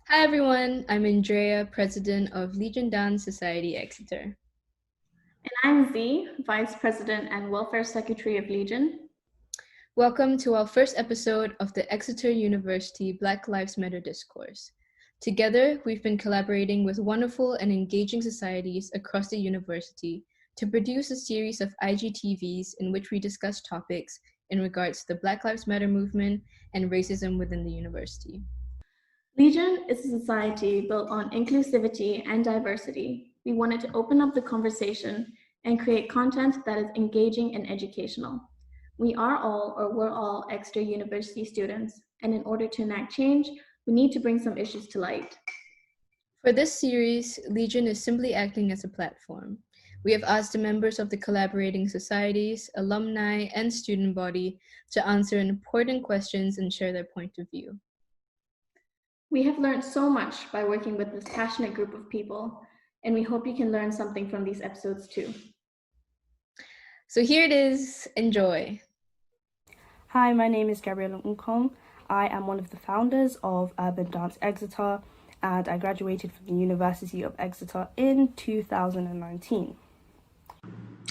Hi everyone, I'm Andrea, President of Legion Dance Society Exeter. And I'm Z, Vice President and Welfare Secretary of Legion. Welcome to our first episode of the Exeter University Black Lives Matter Discourse. Together, we've been collaborating with wonderful and engaging societies across the university to produce a series of IGTVs in which we discuss topics in regards to the Black Lives Matter movement and racism within the university. Legion is a society built on inclusivity and diversity. We wanted to open up the conversation and create content that is engaging and educational. We are all, or we're all, Exeter University students, and in order to enact change, we need to bring some issues to light. For this series, Legion is simply acting as a platform. We have asked the members of the collaborating societies, alumni, and student body to answer important questions and share their point of view. We have learned so much by working with this passionate group of people, and we hope you can learn something from these episodes too. So here it is, enjoy. Hi, my name is Gabriella Unkom. I am one of the founders of Urban Dance Exeter, and I graduated from the University of Exeter in 2019.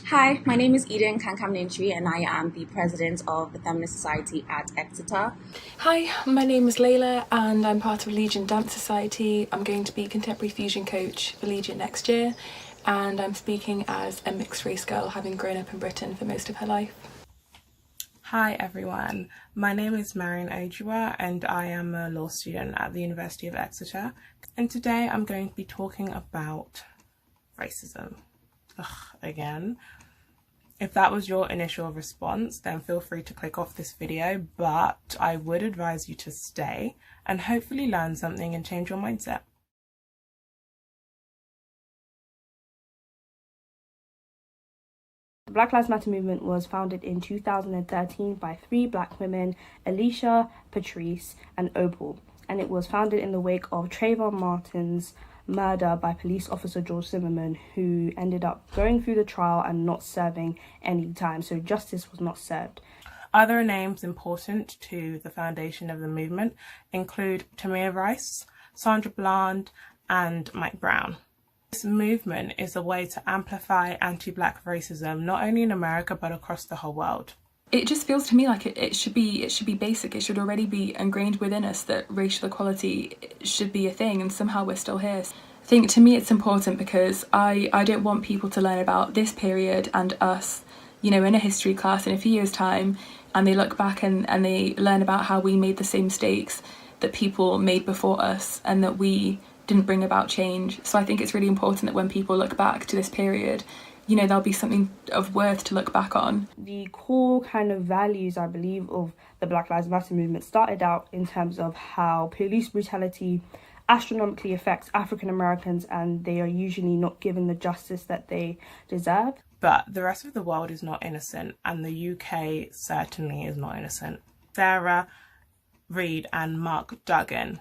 Hi, my name is Eden Kankamnintri and I am the president of the Feminist Society at Exeter. Hi, my name is Layla and I'm part of Legion Dance Society. I'm going to be contemporary fusion coach for Legion next year, and I'm speaking as a mixed race girl, having grown up in Britain for most of her life. Hi everyone, my name is Marion Ojua and I am a law student at the University of Exeter, and today I'm going to be talking about racism. Again. If that was your initial response, then feel free to click off this video, but I would advise you to stay and hopefully learn something and change your mindset. The Black Lives Matter movement was founded in 2013 by three Black women, Alicia, Patrice, and Opal, and it was founded in the wake of Trayvon Martin's murder by police officer George Zimmerman, who ended up going through the trial and not serving any time, so justice was not served. Other names important to the foundation of the movement include Tamir Rice, Sandra Bland, and Mike Brown. This movement is a way to amplify anti-Black racism, not only in America, but across the whole world. It just feels to me like it should be basic. It should already be ingrained within us that racial equality should be a thing, and somehow we're still here. I think to me it's important because I don't want people to learn about this period and us, in a history class in a few years' time, and they look back and they learn about how we made the same mistakes that people made before us and that we didn't bring about change. So I think it's really important that when people look back to this period, there'll be something of worth to look back on. The core kind of values, I believe, of the Black Lives Matter movement started out in terms of how police brutality astronomically affects African Americans and they are usually not given the justice that they deserve. But the rest of the world is not innocent, and the UK certainly is not innocent. Sarah Reid and Mark Duggan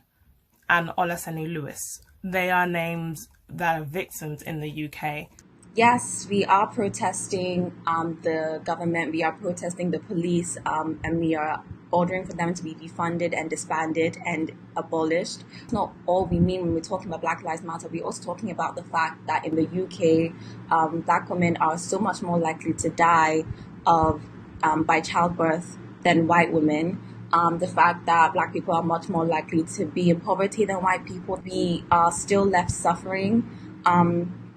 and Olaseni Lewis, they are names that are victims in the UK. Yes, we are protesting the government, we are protesting the police, and we are ordering for them to be defunded and disbanded and abolished. It's not all we mean when we're talking about Black Lives Matter. We're also talking about the fact that in the UK, Black women are so much more likely to die by childbirth than white women. The fact that Black people are much more likely to be in poverty than white people. We are still left suffering.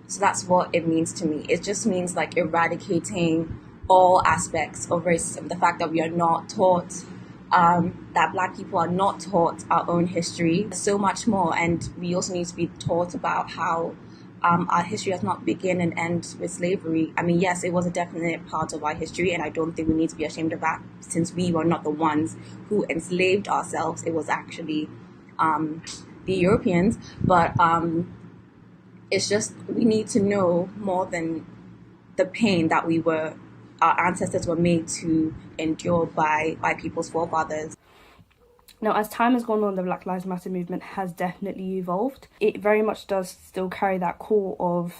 So that's what it means to me. It just means like eradicating all aspects of racism. The fact that we are not taught, that Black people are not taught our own history, so much more. And we also need to be taught about how our history does not begin and end with slavery. I mean, yes, it was a definite part of our history, and I don't think we need to be ashamed of that since we were not the ones who enslaved ourselves. It was actually the Europeans. But it's just we need to know more than the pain that our ancestors were made to endure by people's forefathers. Now, as time has gone on, the Black Lives Matter movement has definitely evolved. It very much does still carry that core of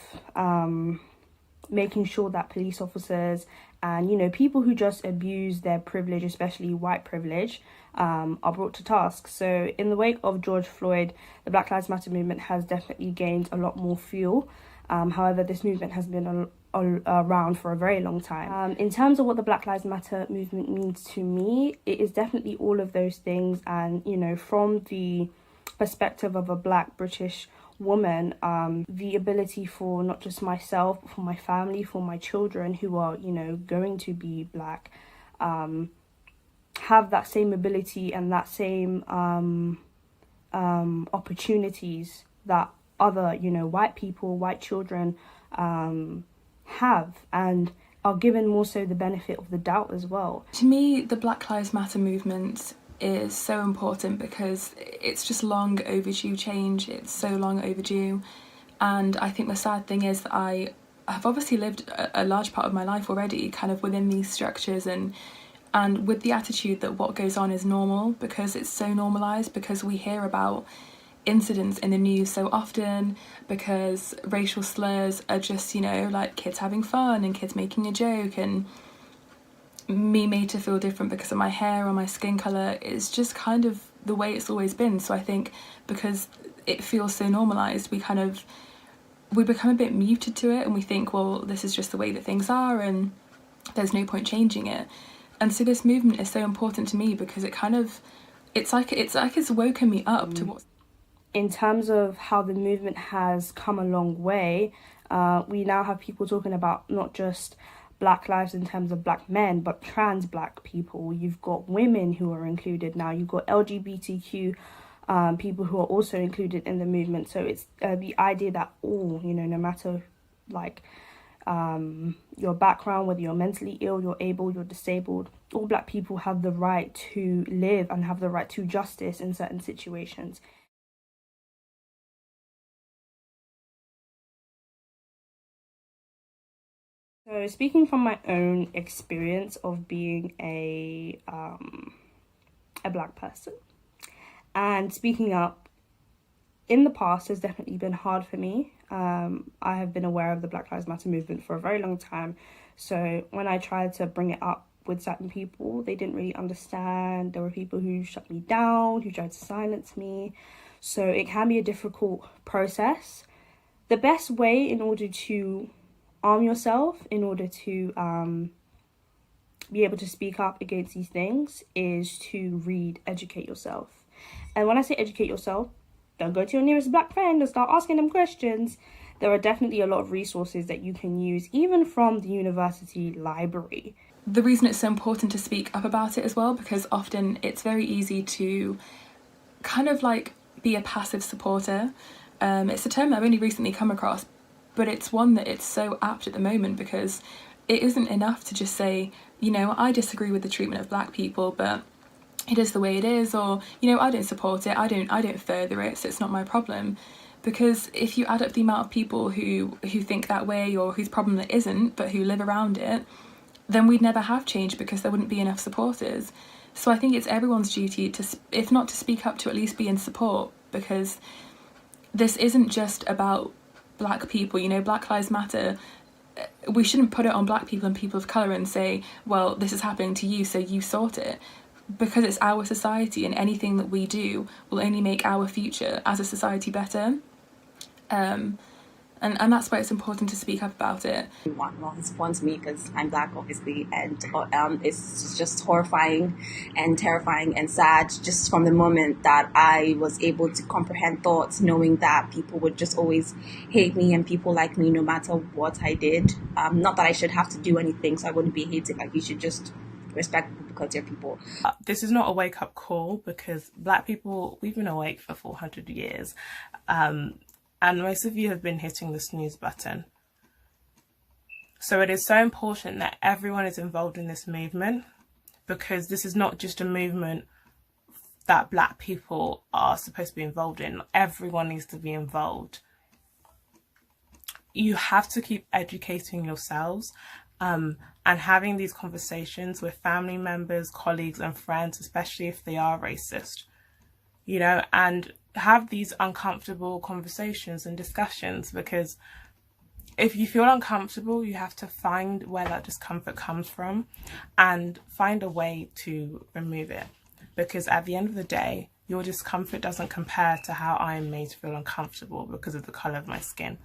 making sure that police officers And, you know, people who just abuse their privilege, especially white privilege, are brought to task. So in the wake of George Floyd, the Black Lives Matter movement has definitely gained a lot more fuel. However, this movement has been around for a very long time. In terms of what the Black Lives Matter movement means to me, it is definitely all of those things. And, you know, from the perspective of a Black British woman, the ability for not just myself, but for my family, for my children who are, you know, going to be Black, have that same ability and that same opportunities that other, you know, white people, white children have, and are given more so the benefit of the doubt as well. To me, the Black Lives Matter movement is so important because it's just long overdue change. It's so long overdue, and I think the sad thing is that I have obviously lived a large part of my life already kind of within these structures and with the attitude that what goes on is normal because it's so normalised, because we hear about incidents in the news so often, because racial slurs are just, you know, like kids having fun and kids making a joke, and me made to feel different because of my hair or my skin colour is just kind of the way it's always been. So I think because it feels so normalised, we become a bit muted to it, and we think, well, this is just the way that things are and there's no point changing it. And so this movement is so important to me because it's like it's woken me up to what's... In terms of how the movement has come a long way, we now have people talking about not just Black lives in terms of Black men, but trans Black people. You've got women who are included now. You've got LGBTQ people who are also included in the movement. So it's the idea that all, you know, no matter like your background, whether you're mentally ill, you're able, you're disabled, all Black people have the right to live and have the right to justice in certain situations. So speaking from my own experience of being a Black person and speaking up in the past has definitely been hard for me. I have been aware of the Black Lives Matter movement for a very long time. So when I tried to bring it up with certain people, they didn't really understand. There were people who shut me down, who tried to silence me. So it can be a difficult process. The best way in order to arm yourself, in order to be able to speak up against these things, is to read, educate yourself. And when I say educate yourself, don't go to your nearest Black friend and start asking them questions. There are definitely a lot of resources that you can use, even from the university library. The reason it's so important to speak up about it as well, because often it's very easy to kind of like be a passive supporter. It's a term I've only recently come across, but it's one that it's so apt at the moment because it isn't enough to just say, you know, I disagree with the treatment of Black people, but it is the way it is, or, you know, I don't support it, I don't further it, so it's not my problem. Because if you add up the amount of people who think that way, or whose problem it isn't, but who live around it, then we'd never have change because there wouldn't be enough supporters. So I think it's everyone's duty to, if not to speak up, to at least be in support, because this isn't just about Black people. You know, Black Lives Matter, we shouldn't put it on Black people and people of colour and say, well, this is happening to you, so you sort it. Because it's our society, and anything that we do will only make our future as a society better. And that's why it's important to speak up about it. Well, this wants me because I'm Black, obviously, and it's just horrifying and terrifying and sad just from the moment that I was able to comprehend thoughts, knowing that people would just always hate me and people like me no matter what I did. Not that I should have to do anything so I wouldn't be hated. Like, you should just respect people because they're people. This is not a wake-up call because Black people, we've been awake for 400 years. And most of you have been hitting the snooze button. So it is so important that everyone is involved in this movement, because this is not just a movement that Black people are supposed to be involved in. Everyone needs to be involved. You have to keep educating yourselves and having these conversations with family members, colleagues and friends, especially if they are racist, you know, and have these uncomfortable conversations and discussions, because if you feel uncomfortable, you have to find where that discomfort comes from and find a way to remove it. Because at the end of the day, your discomfort doesn't compare to how I am made to feel uncomfortable because of the colour of my skin.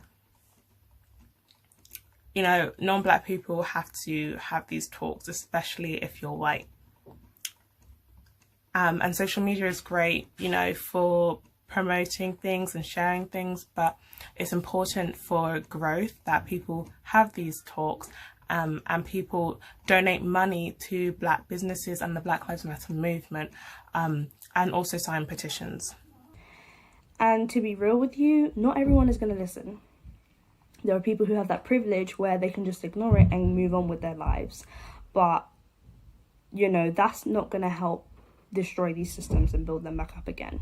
You know, non-black people have to have these talks, especially if you're white. And social media is great, you know, for promoting things and sharing things, but it's important for growth that people have these talks, and people donate money to black businesses and the Black Lives Matter movement, and also sign petitions. And to be real with you, not everyone is going to listen. There are people who have that privilege where they can just ignore it and move on with their lives. But, you know, that's not going to help destroy these systems and build them back up again.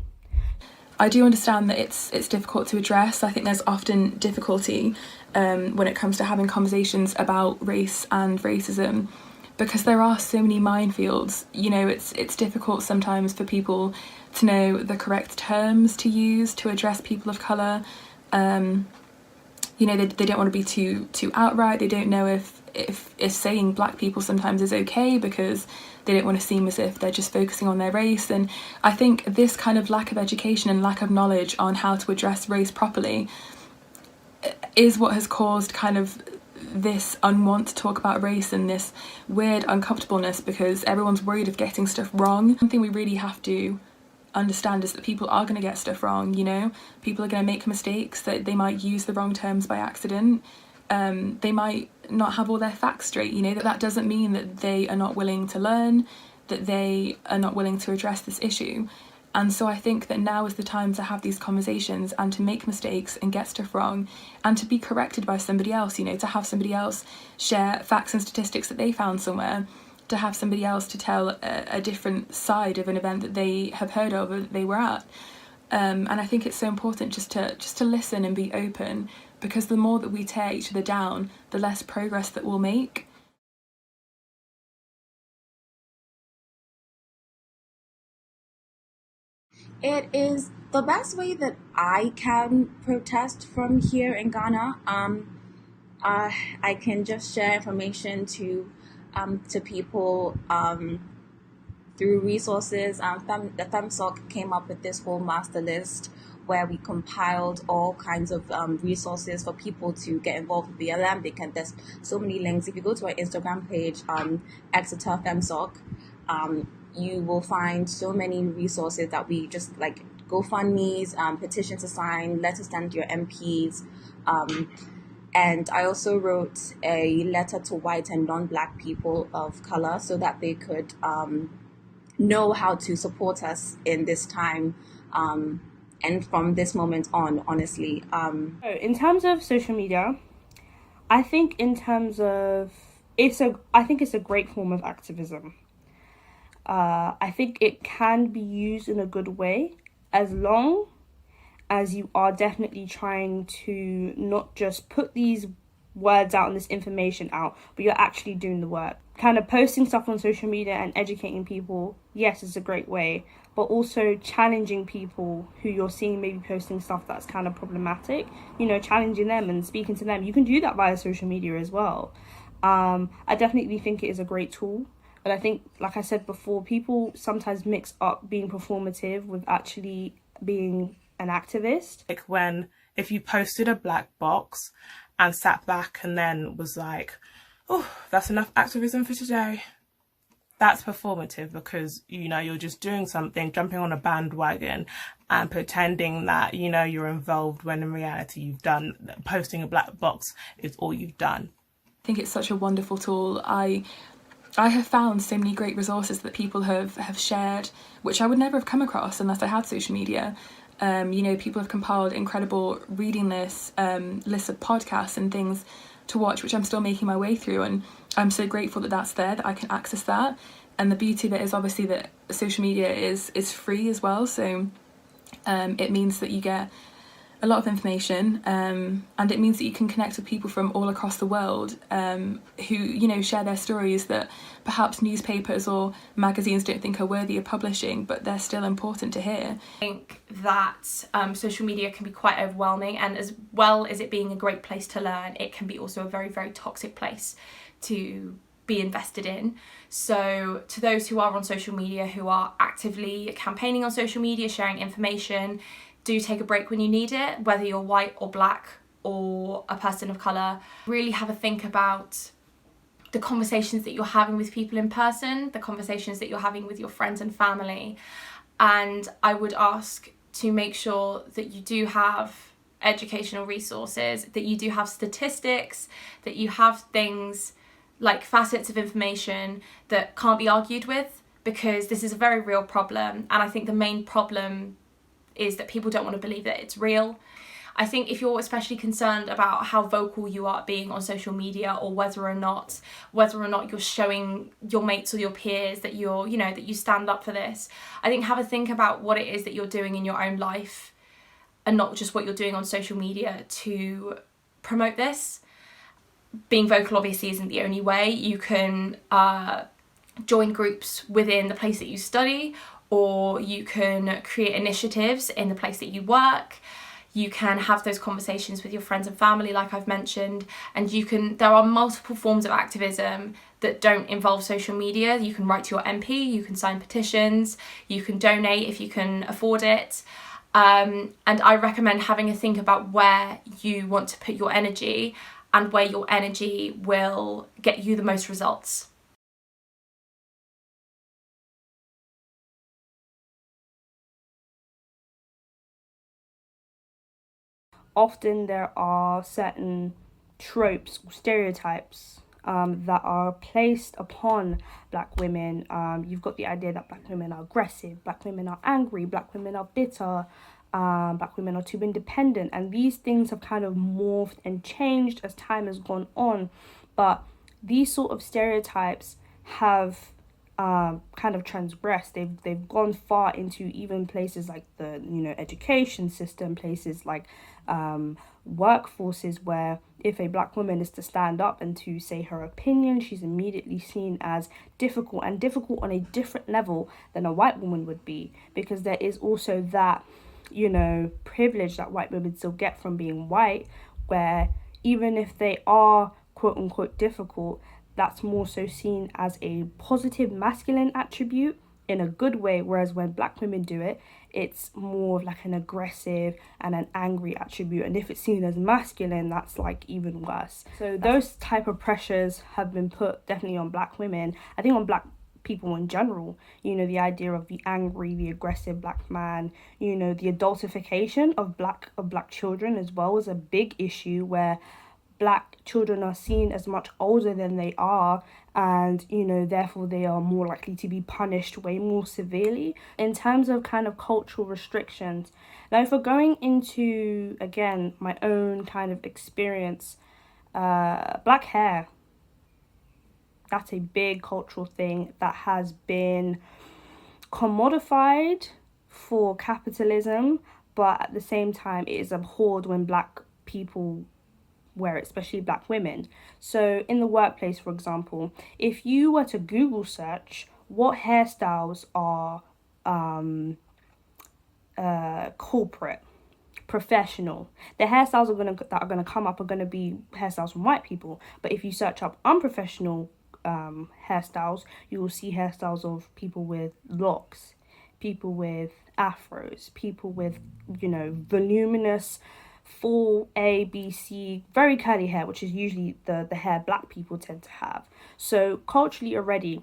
I do understand that it's difficult to address. I think there's often difficulty when it comes to having conversations about race and racism, because there are so many minefields. You know, it's difficult sometimes for people to know the correct terms to use to address people of colour. You know, they don't want to be too outright. They don't know if saying black people sometimes is okay, because they don't want to seem as if they're just focusing on their race. And I think this kind of lack of education and lack of knowledge on how to address race properly is what has caused kind of this unwant to talk about race and this weird uncomfortableness, because everyone's worried of getting stuff wrong. One thing we really have to understand is that people are going to get stuff wrong. You know, people are going to make mistakes, that they might use the wrong terms by accident. They might not have all their facts straight. You know, that doesn't mean that they are not willing to learn, that they are not willing to address this issue. And so I think that now is the time to have these conversations and to make mistakes and get stuff wrong and to be corrected by somebody else, you know, to have somebody else share facts and statistics that they found somewhere, to have somebody else to tell a different side of an event that they have heard of or that they were at. And I think it's so important just to listen and be open, because the more that we tear each other down, the less progress that we'll make. It is the best way that I can protest from here in Ghana. I can just share information to people through resources. The FemSoc came up with this whole master list where we compiled all kinds of resources for people to get involved with BLM. There's so many links. If you go to our Instagram page, Exeter FemSoc, you will find so many resources that we just like GoFundMes, petitions to sign, letters sent to your MPs. And I also wrote a letter to white and non-black people of color so that they could know how to support us in this time. And from this moment on, honestly. In terms of social media, I think it's a great form of activism. I think it can be used in a good way, as long as you are definitely trying to not just put these words out and this information out, but you're actually doing the work. Kind of posting stuff on social media and educating people, yes, is a great way, but also challenging people who you're seeing maybe posting stuff that's kind of problematic, you know, challenging them and speaking to them. You can do that via social media as well. I definitely think it is a great tool. But I think, like I said before, people sometimes mix up being performative with actually being an activist. Like if you posted a black box and sat back and then was like, oh, that's enough activism for today, that's performative, because, you know, you're just doing something, jumping on a bandwagon and pretending that, you know, you're involved, when in reality posting a black box is all you've done. I think it's such a wonderful tool. I have found so many great resources that people have shared, which I would never have come across unless I had social media. You know, people have compiled incredible reading lists of podcasts and things to watch, which I'm still making my way through, and I'm so grateful that that's there, that I can access that. And the beauty of it is obviously that social media is free as well, so it means that you get a lot of information, and it means that you can connect with people from all across the world who, you know, share their stories that perhaps newspapers or magazines don't think are worthy of publishing, but they're still important to hear. I think that social media can be quite overwhelming, and as well as it being a great place to learn, it can be also a very, very toxic place to be invested in. So to those who are on social media, who are actively campaigning on social media, sharing information, do take a break when you need it, whether you're white or black or a person of colour. Really have a think about the conversations that you're having with people in person, the conversations that you're having with your friends and family. And I would ask to make sure that you do have educational resources, that you do have statistics, that you have things like facets of information that can't be argued with, because this is a very real problem. And I think the main problem is that people don't want to believe that it's real. I think if you're especially concerned about how vocal you are being on social media, or whether or not you're showing your mates or your peers that you're, you know, that you stand up for this, I think have a think about what it is that you're doing in your own life, and not just what you're doing on social media to promote this. Being vocal obviously isn't the only way. You can join groups within the place that you study, or you can create initiatives in the place that you work. You can have those conversations with your friends and family, like I've mentioned, and there are multiple forms of activism that don't involve social media. You can write to your MP, you can sign petitions, you can donate if you can afford it. And I recommend having a think about where you want to put your energy and where your energy will get you the most results. Often there are certain tropes, stereotypes that are placed upon black women. You've got the idea that black women are aggressive, black women are angry, black women are bitter, black women are too independent, and these things have kind of morphed and changed as time has gone on. But these sort of stereotypes have kind of transgressed. They've gone far into even places like the, you know, education system, places like workforces, where if a black woman is to stand up and to say her opinion, she's immediately seen as difficult, and difficult on a different level than a white woman would be, because there is also that, you know, privilege that white women still get from being white, where even if they are quote unquote difficult, that's more so seen as a positive masculine attribute in a good way, whereas when black women do it, it's more of like an aggressive and an angry attribute, and if it's seen as masculine, that's like even worse. So those type of pressures have been put definitely on black women, I think on black people in general. You know, the idea of the angry, the aggressive black man, you know, the adultification of black children as well is a big issue, where black children are seen as much older than they are, and, you know, therefore they are more likely to be punished way more severely in terms of kind of cultural restrictions. Now, if we're going into, again, my own kind of experience, black hair, that's a big cultural thing that has been commodified for capitalism, but at the same time it is abhorred when black people wear it, especially black women. So in the workplace, for example, if you were to Google search what hairstyles are corporate, professional, the hairstyles that are gonna come up are gonna be hairstyles from white people. But if you search up unprofessional hairstyles, you will see hairstyles of people with locks, people with afros, people with, you know, voluminous full A, B, C, very curly hair, which is usually the hair black people tend to have. So culturally already,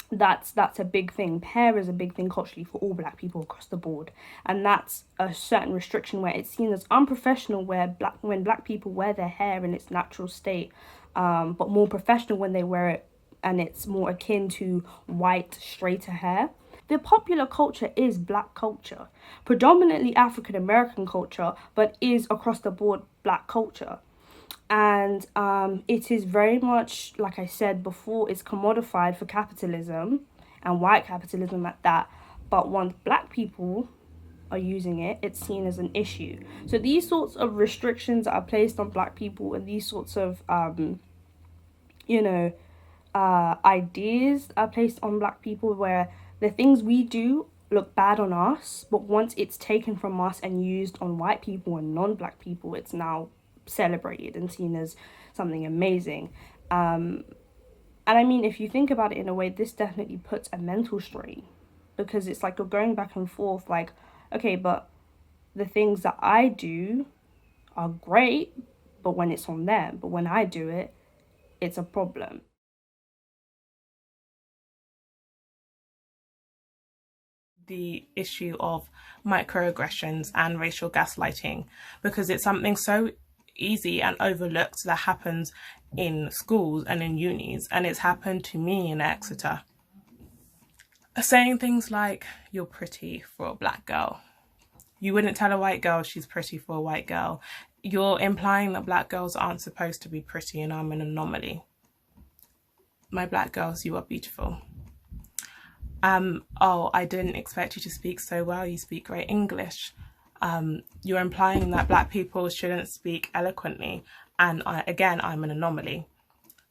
that's a big thing. Hair is a big thing culturally for all black people across the board, and that's a certain restriction where it's seen as unprofessional when black people wear their hair in its natural state, but more professional when they wear it and it's more akin to white straighter hair. The popular culture is black culture, predominantly African American culture, but is across the board black culture. And it is very much, like I said before, it's commodified for capitalism, and white capitalism at that. But once black people are using it, it's seen as an issue. So these sorts of restrictions that are placed on Black people, and these sorts of ideas are placed on Black people, where the things we do look bad on us, but once it's taken from us and used on white people and non-Black people, it's now celebrated and seen as something amazing. And I mean, if you think about it in a way, this definitely puts a mental strain, because it's like you're going back and forth, like, okay, but the things that I do are great, but when it's on them, but when I do it, it's a problem. The issue of microaggressions and racial gaslighting, because it's something so easy and overlooked that happens in schools and in unis, and it's happened to me in Exeter. Saying things like, you're pretty for a Black girl. You wouldn't tell a white girl she's pretty for a white girl. You're implying that Black girls aren't supposed to be pretty and I'm an anomaly. My Black girls, you are beautiful. Oh, I didn't expect you to speak so well. You speak great English. You're implying that Black people shouldn't speak eloquently. And I'm an anomaly.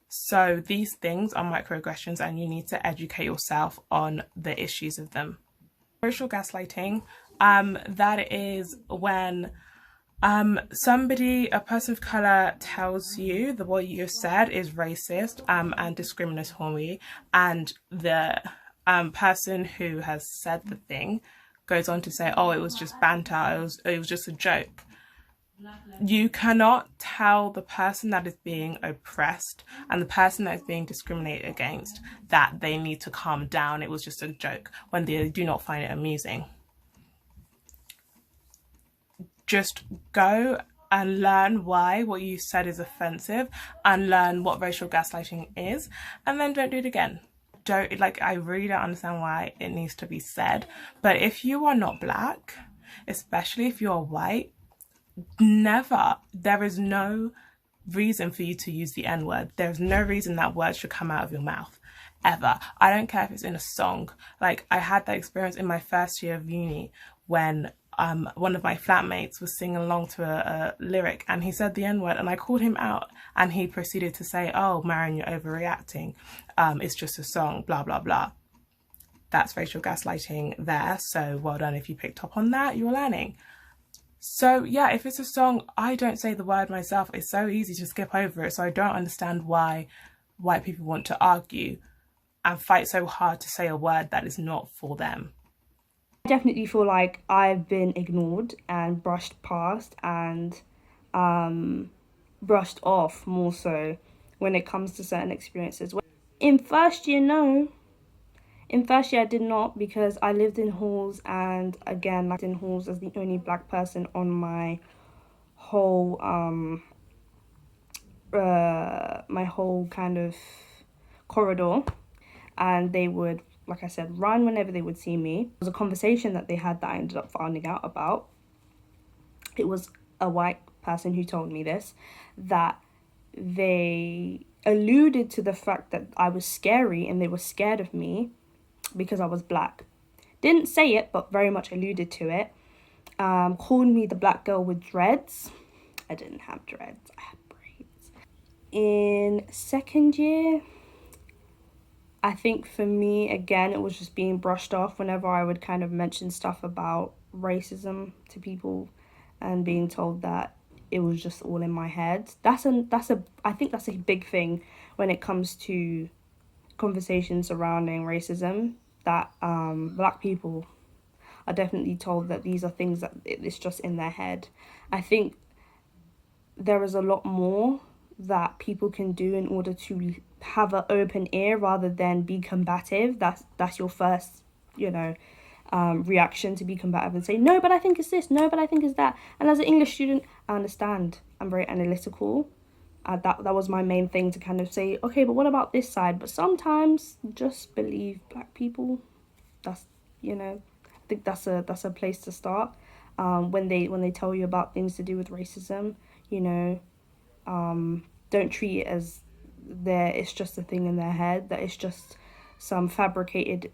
So these things are microaggressions, and you need to educate yourself on the issues of them. Racial gaslighting, that is when a person of colour tells you that what you've said is racist and discriminatory, and the person who has said the thing goes on to say, oh, it was just banter, it was just a joke. You cannot tell the person that is being oppressed and the person that is being discriminated against that they need to calm down, it was just a joke, when they do not find it amusing. Just go and learn why what you said is offensive, and learn what racial gaslighting is, and then don't do it again. I really don't understand why it needs to be said, but if you are not Black, especially if you're white, there is no reason for you to use the N-word. There's no reason that word should come out of your mouth, ever. I don't care if it's in a song. Like, I had that experience in my first year of uni when one of my flatmates was singing along to a lyric, and he said the N-word, and I called him out, and he proceeded to say, oh, Marion, you're overreacting. It's just a song, blah, blah, blah. That's racial gaslighting there. So well done if you picked up on that, you're learning. So yeah, if it's a song, I don't say the word myself. It's so easy to skip over it. So I don't understand why white people want to argue and fight so hard to say a word that is not for them. I definitely feel like I've been ignored and brushed past and brushed off, more so when it comes to certain experiences. In first year, no. In first year, I did not, because I lived in halls, and again, lived in halls as the only Black person on my whole kind of corridor, and they would, like I said, run whenever they would see me. There was a conversation that they had that I ended up finding out about. It was a white person who told me this, that they alluded to the fact that I was scary and they were scared of me because I was Black. Didn't say it, but very much alluded to it. Called me the Black girl with dreads. I didn't have dreads, I had braids. In second year, I think for me, again, it was just being brushed off whenever I would kind of mention stuff about racism to people, and being told that it was just all in my head. I think that's a big thing when it comes to conversations surrounding racism, that Black people are definitely told that these are things that it's just in their head. I think there is a lot more that people can do in order to have an open ear rather than be combative. That's your first, reaction, to be combative and say, no, but I think it's this, no, but I think it's that. And as an English student, I understand. I'm very analytical. That was my main thing, to kind of say, okay, but what about this side? But sometimes just believe Black people. That's, I think that's a place to start. When they tell you about things to do with racism, don't treat it as it's just a thing in their head, that it's just some fabricated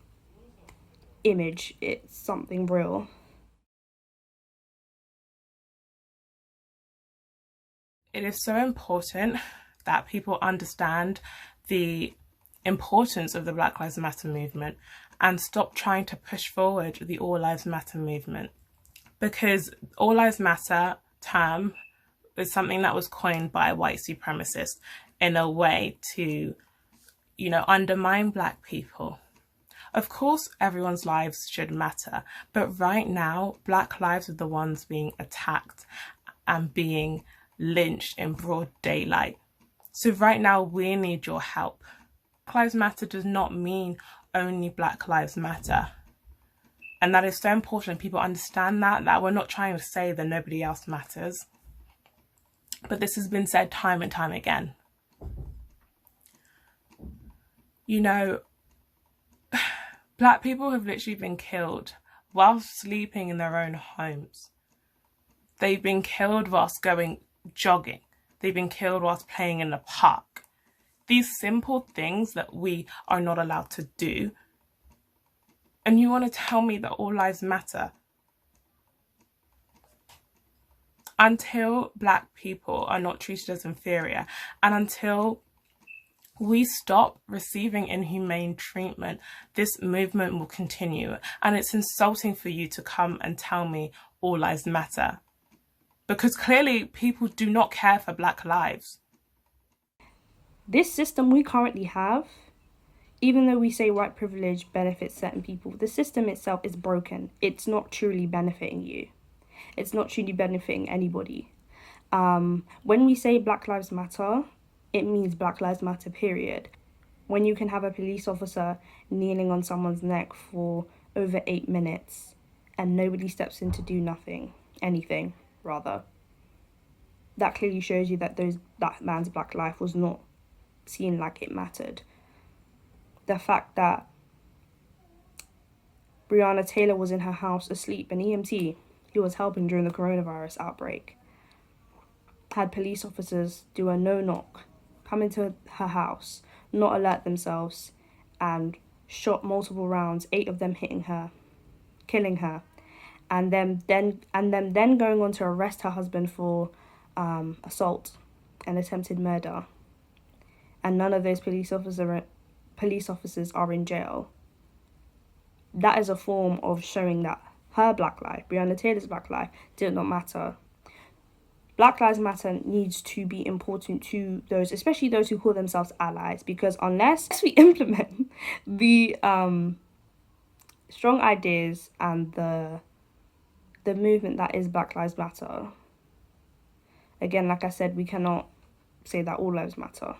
image. It's something real. It is so important that people understand the importance of the Black Lives Matter movement and stop trying to push forward the All Lives Matter movement, because All Lives Matter term is something that was coined by white supremacists in a way to, undermine Black people. Of course, everyone's lives should matter, but right now, Black lives are the ones being attacked and being lynched in broad daylight. So right now, we need your help. Black Lives Matter does not mean only Black Lives Matter. And that is so important. People understand that we're not trying to say that nobody else matters. But this has been said time and time again. Black people have literally been killed whilst sleeping in their own homes. They've been killed whilst going jogging. They've been killed whilst playing in the park. These simple things that we are not allowed to do. And you want to tell me that all lives matter? Until Black people are not treated as inferior, and until we stop receiving inhumane treatment, this movement will continue. And it's insulting for you to come and tell me all lives matter, because clearly people do not care for Black lives. This system we currently have, even though we say white privilege benefits certain people, the system itself is broken. It's not truly benefiting you. It's not truly benefiting anybody. When we say Black Lives Matter, it means Black Lives Matter, period. When you can have a police officer kneeling on someone's neck for over 8 minutes and nobody steps in to do anything, that clearly shows you that that man's Black life was not seen like it mattered. The fact that Breonna Taylor was in her house asleep, an EMT, he was helping during the coronavirus outbreak, had police officers do a no-knock, come into her house, not alert themselves, and shot multiple rounds, 8 of them hitting her, killing her, and them then going on to arrest her husband for assault and attempted murder, and none of those police officers are in jail. That is a form of showing that her Black life, Breonna Taylor's Black life, did not matter. Black Lives Matter needs to be important to those, especially those who call themselves allies, because unless we implement the strong ideas and the movement that is Black Lives Matter, again, like I said, we cannot say that all lives matter,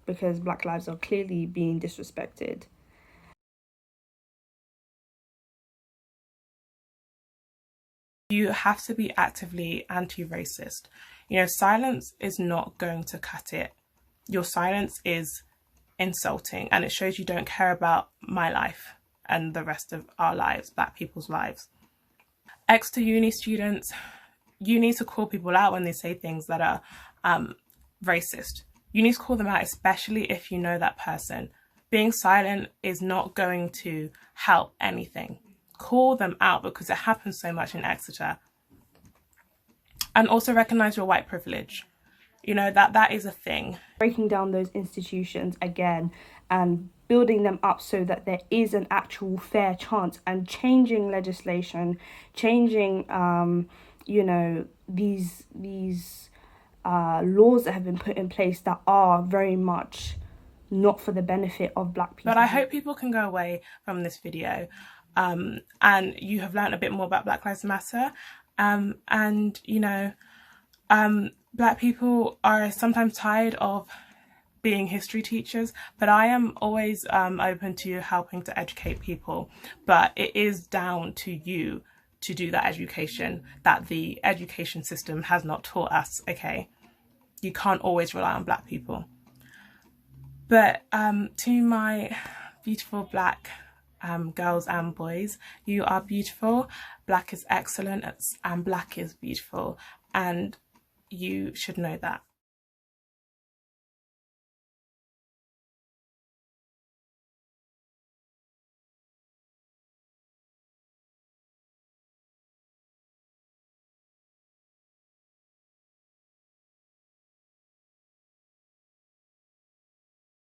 because Black lives are clearly being disrespected. You have to be actively anti-racist. Silence is not going to cut it. Your silence is insulting, and it shows you don't care about my life and the rest of our lives, Black people's lives. Exeter uni students, you need to call people out when they say things that are racist. You need to call them out, especially if you know that person. Being silent is not going to help anything. Call them out, because it happens so much in Exeter. And also recognize your white privilege. That is a thing. Breaking down those institutions again and building them up so that there is an actual fair chance, and changing legislation, changing these laws that have been put in place that are very much not for the benefit of Black people. But I hope people can go away from this video and you have learned a bit more about Black Lives Matter. Black people are sometimes tired of being history teachers, but I am always open to helping to educate people. But it is down to you to do that education that the education system has not taught us, okay? You can't always rely on Black people. But to my beautiful Black girls and boys, you are beautiful. Black is excellent, and Black is beautiful, and you should know that.